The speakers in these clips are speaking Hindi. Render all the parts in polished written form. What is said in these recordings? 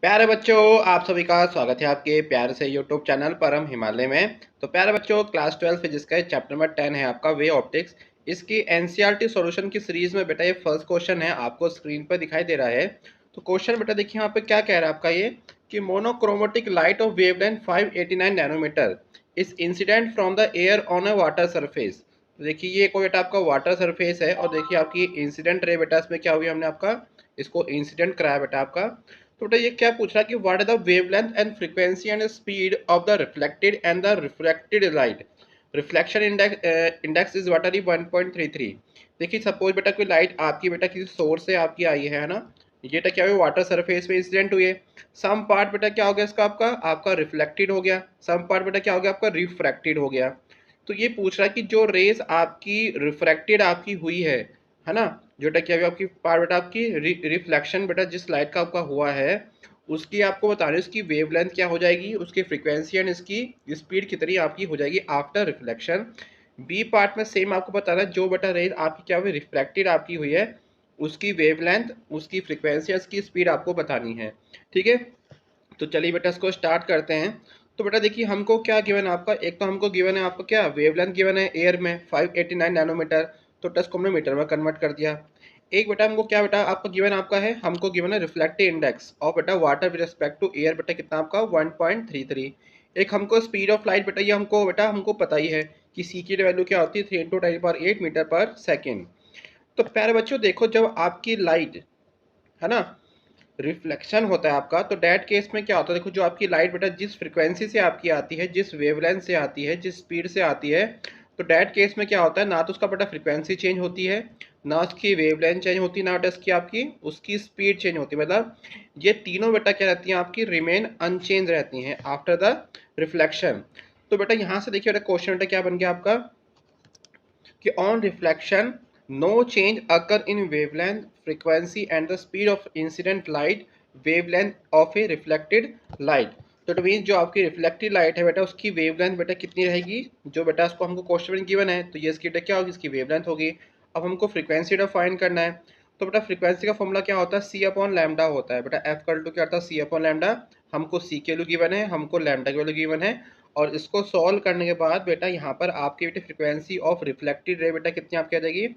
प्यारे बच्चों, आप सभी का स्वागत है आपके प्यारे से यूट्यूब चैनल परम हिमालय में। तो प्यारे बच्चों, क्लास 12 फिजिक्स का चैप्टर नंबर 10 है आपका वे ऑप्टिक्स। इसकी एनसीईआरटी सॉल्यूशन की सीरीज में बेटा ये फर्स्ट क्वेश्चन है, आपको स्क्रीन पर दिखाई दे रहा है। तो क्वेश्चन बेटा देखिए यहाँ पे क्या कह रहा है आपका ये कि monochromatic light of wavelength 589 nanometer is incident from the air on a water surface. तो देखिए ये कोई बेटा आपका वाटर सरफेस है और देखिए आपकी इंसिडेंट रे बेटा इसमें क्या हुई, हमने आपका इसको इंसिडेंट कराया बेटा आपका। तो बेटा ये क्या पूछ रहा है कि what is the wavelength and frequency and speed of the reflected and the refracted light. Reflection index is what are 1.33। देखिए सपोज बेटा कोई लाइट आपकी बेटा किसी सोर्स से आपकी आई है ना, ये बेटा क्या हुआ, वाटर सरफेस पे इंसिडेंट हुई है। सम पार्ट बेटा क्या हो गया इसका, आपका आपका रिफ्लेक्टेड हो गया, सम पार्ट बेटा क्या हो गया, आपका रिफ्रैक्टेड हो गया। तो ये पूछ रहा है कि जो रेज आपकी रिफ्रैक्टेड आपकी हुई है ना, जो बेटा क्या हुआ आपकी पार्ट बेटा आपकी रिफ्लेक्शन बेटा जिस लाइट का आपका हुआ है उसकी आपको बताना है उसकी वेवलेंथ क्या हो जाएगी, उसकी फ्रीक्वेंसी एंड इसकी स्पीड कितनी आपकी हो जाएगी आफ्टर रिफ्लेक्शन। बी पार्ट में सेम आपको बताना है जो बेटा रेज आपकी क्या हुई रिफ्रैक्टेड आपकी हुई है उसकी वेवलेंथ, उसकी फ्रीक्वेंसी, उसकी स्पीड आपको बतानी है। ठीक है, तो चलिए बेटा इसको स्टार्ट करते हैं। तो बेटा देखिए हमको क्या गिवन है आपका, एक तो हमको गिवन है आपको क्या वेवलेंथ गिवन है एयर में 589 नैनोमीटर, तो 10 को हमने मीटर में कन्वर्ट कर दिया। एक बेटा हमको क्या बेटा आपको गिवन आपका है, हमको गिवन है रिफ्लेक्टिव इंडेक्स और बेटा water with respect to air बेटा कितना आपका 1.33। एक हमको स्पीड ऑफ लाइट बेटा ये हमको बेटा हमको पता ही है कि सी की वैल्यू क्या होती है 3 × 10⁸ मीटर पर सेकेंड। तो प्यारे बच्चों देखो जब आपकी लाइट है ना रिफ्लेक्शन होता है आपका, तो डैट केस में क्या होता है, देखो जो आपकी लाइट बेटा जिस फ्रीक्वेंसी से आपकी आती है, जिस वेवलेंथ से आती है, जिस स्पीड से आती है, तो डैट केस में क्या होता है ना तो उसका बेटा फ्रीक्वेंसी चेंज होती है, ना उसकी वेवलेंथ चेंज होती है, ना बेटा इसकी आपकी उसकी स्पीड चेंज होती है। मतलब ये तीनों बेटा क्या रहती हैं आपकी रिमेन अनचेंज रहती हैं आफ्टर द रिफ्लेक्शन। तो बेटा यहाँ से देखिए बेटा क्वेश्चन बेटा क्या बन गया आपका कि on reflection no change occur in wavelength frequency and the speed of incident light wavelength of a reflected light. तो इट मीन जो आपकी रिफ्लेक्टेड लाइट है बेटा उसकी वेवलेंथ बेटा कितनी रहेगी, जो बेटा उसको हमको क्वेश्चन में गिवन है तो ये इसकी बेटा क्या होगी, इसकी वेवलेंथ होगी। अब हमको फ्रीक्वेंसी डिफाइन करना है, तो बेटा फ्रीक्वेंसी का फॉर्मूला क्या होता है, सी अपॉन लैम्डा होता है बेटा, एफ कल टू क्या होता है सी अपॉन लैम्डा। हमको सी की वैल्यू गिवन है, हमको लैम्डा की वैल्यू गिवन है, और इसको सॉल्व करने के बाद बेटा यहाँ पर आपकी बेटा फ्रीक्वेंसी ऑफ रिफ्लेक्टेड रे बेटा कितनी आपकी आ जाएगी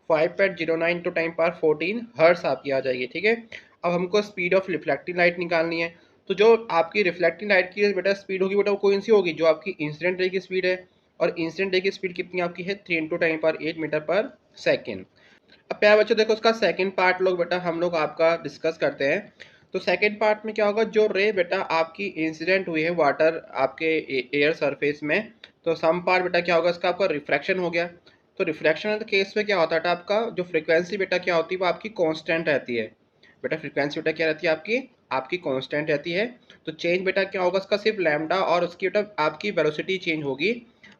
5.09 टू टाइम पावर 14 हर्ट्ज आपकी आ जाएगी। ठीक है, अब हमको स्पीड ऑफ रिफ्लेक्टिंग लाइट निकालनी है। तो जो आपकी रिफ्लेक्टिंग लाइट की बेटा स्पीड होगी बेटा वो कौन सी होगी, जो आपकी इंसिडेंट रे की स्पीड है, और इंसिडेंट रे की स्पीड कितनी आपकी है 3 × 10⁸ मीटर पर सेकेंड। अब प्यारे बच्चों देखो उसका सेकंड पार्ट लोग बेटा हम लोग आपका डिस्कस करते हैं। तो सेकंड पार्ट में क्या होगा, जो रे बेटा आपकी इंसिडेंट हुई है वाटर आपके एयर सरफेस में, तो सम पार्ट बेटा क्या होगा इसका आपका रिफ्रैक्शन हो गया। तो रिफ्रैक्शन के केस में क्या होता है आपका जो फ्रीक्वेंसी बेटा क्या होती है वो आपकी कांस्टेंट रहती है। बेटा फ्रीक्वेंसी बेटा क्या रहती है आपकी आपकी कांस्टेंट रहती है। तो चेंज बेटा क्या होगा उसका सिर्फ लैम्डा, और उसकी बेटा आपकी वेलोसिटी चेंज होगी,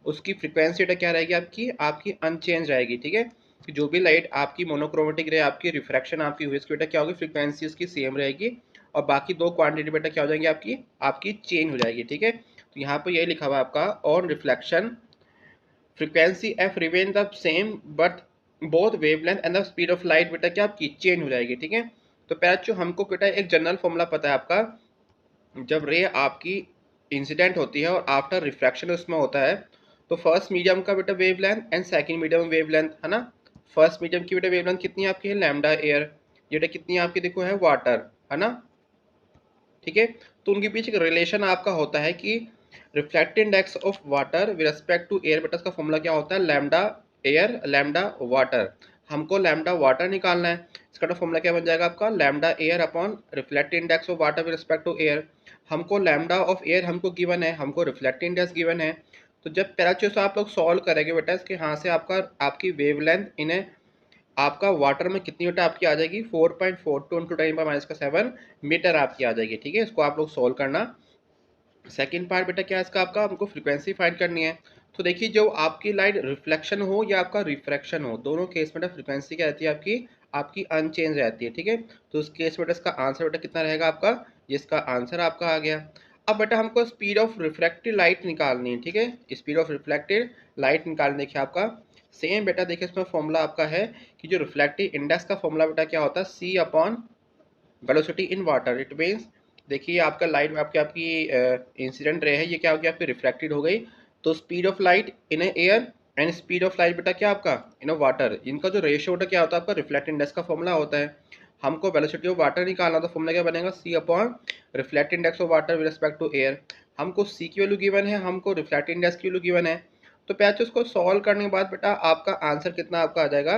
उसकी फ्रीक्वेंसी बेटा क्या रहेगी आपकी आपकी अनचेंज रहेगी। ठीक है, कि जो भी लाइट आपकी मोनोक्रोमेटिक रे आपकी रिफ्रैक्शन आपकी हुई इसकी बेटा क्या होगी फ्रीक्वेंसी उसकी सेम रहेगी, और बाकी दो क्वांटिटी बेटा क्या हो जाएंगी आपकी आपकी चेंज हो जाएगी। ठीक है, तो यहाँ पर यही लिखा हुआ है आपका on reflection frequency F remain the same but both wavelength and the speed of light बेटा क्या आपकी चेंज हो जाएगी। ठीक है, तो पैचो हमको बेटा एक जनरल फॉर्मूला पता है आपका, जब रे आपकी इंसिडेंट होती है और आफ्टर रिफ्रैक्शन उसमें होता है, तो फर्स्ट मीडियम का बेटा wavelength and second medium wavelength है ना। फर्स्ट मीडियम की बेटा वेवलेंथ कितनी आपकी है लैम्डा एयर, ये बेटा कितनी आपकी देखो है वाटर है ना। ठीक है, तो उनके बीच एक रिलेशन आपका होता है कि reflective index of water with respect to air बेटा, इसका फॉर्मूला क्या होता है लैम्डा एयर लैम्डा वाटर। हमको लैम्डा वाटर निकालना है, इसका तो फॉर्मूला क्या बन जाएगा आपका lambda air upon reflective index of water with respect to air. हमको लैम्डा ऑफ एयर हमको गिवन है, हमको रिफ्लेक्टिव इंडेक्स गिवन है। तो जब पहला चीज आप लोग सॉल्व करेंगे बेटा इसके यहाँ से आपका आपकी वेवलेंथ इन्हें आपका वाटर में कितनी बेटा आपकी आ जाएगी 4.42 इंटू 10⁻⁷ मीटर आपकी आ जाएगी। ठीक है, इसको आप लोग सॉल्व करना। सेकंड पार्ट बेटा क्या है इसका आपका हमको फ्रीक्वेंसी फाइंड करनी है। तो देखिए जो आपकी लाइट रिफ्लेक्शन हो या आपका रिफ्रैक्शन हो, दोनों केस में फ्रीक्वेंसी क्या रहती है आपकी आपकी अनचेंज रहती है। ठीक है, तो उस केस में इसका आंसर बेटा कितना रहेगा आपका, जिसका आंसर आपका आ गया। अब बेटा हमको स्पीड ऑफ रिफ्लेक्टेड लाइट निकालनी है। ठीक है, स्पीड ऑफ रिफ्लेक्टेड लाइट निकालने देखिए आपका सेम बेटा देखिए इसमें फॉर्मूला आपका है कि जो रिफ्लेक्टिव इंडेक्स का फॉर्मूला बेटा क्या होता है C upon velocity in water. It means देखिए आपका लाइट में आपकी आपकी इंसिडेंट रे है, ये क्या हो गया, आपकी रिफ्लेक्टेड हो गई। तो speed of light in air and speed of light बेटा क्या आपका इन वाटर, इनका जो रेशियो होता है क्या होता है आपका, रिफ्लेक्ट इंडेक्स का फॉर्मूला होता है। हमको वेलोसिटी ऑफ वाटर निकालना, तो फॉर्मूला क्या बनेगा, C upon reflect index of water with respect to air. हमको सी की वैल्यू गिवन है, हमको रिफ्लेक्ट इंडेक्स की वैल्यू गिवन है। तो पैच उसको सॉल्व करने के बाद बेटा आपका आंसर कितना आपका आ जाएगा,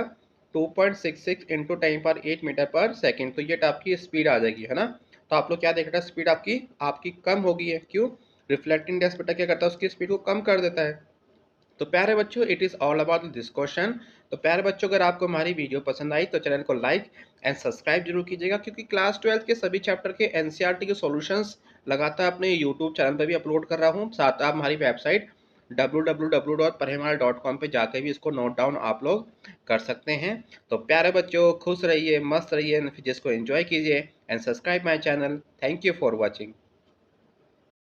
2.66 इंटू 10⁸ मीटर पर सेकेंड। तो ये आपकी स्पीड आ जाएगी, है ना। तो आप लोग क्या देख रहे हैं, स्पीड आपकी आपकी कम हो गई है, क्यों, रिफ्लेक्टिंग इंडेक्स बेटा क्या करता है, उसकी स्पीड को कम कर देता है। तो प्यारे बच्चों, it is all about this question. तो प्यारे बच्चों, अगर आपको हमारी वीडियो पसंद आई तो चैनल को लाइक एंड सब्सक्राइब जरूर कीजिएगा, क्योंकि क्लास 12 के सभी चैप्टर के एनसीईआरटी के सॉल्यूशंस लगातार अपने यूट्यूब चैनल पर भी अपलोड कर रहा हूँ। साथ आप हमारी वेबसाइट www.parhimal.com पे जाकर भी इसको नोट डाउन आप लोग कर सकते हैं। तो प्यारे बच्चों, खुश रहिए, मस्त रहिए, जिसको एंजॉय कीजिए and subscribe my channel. Thank you for watching.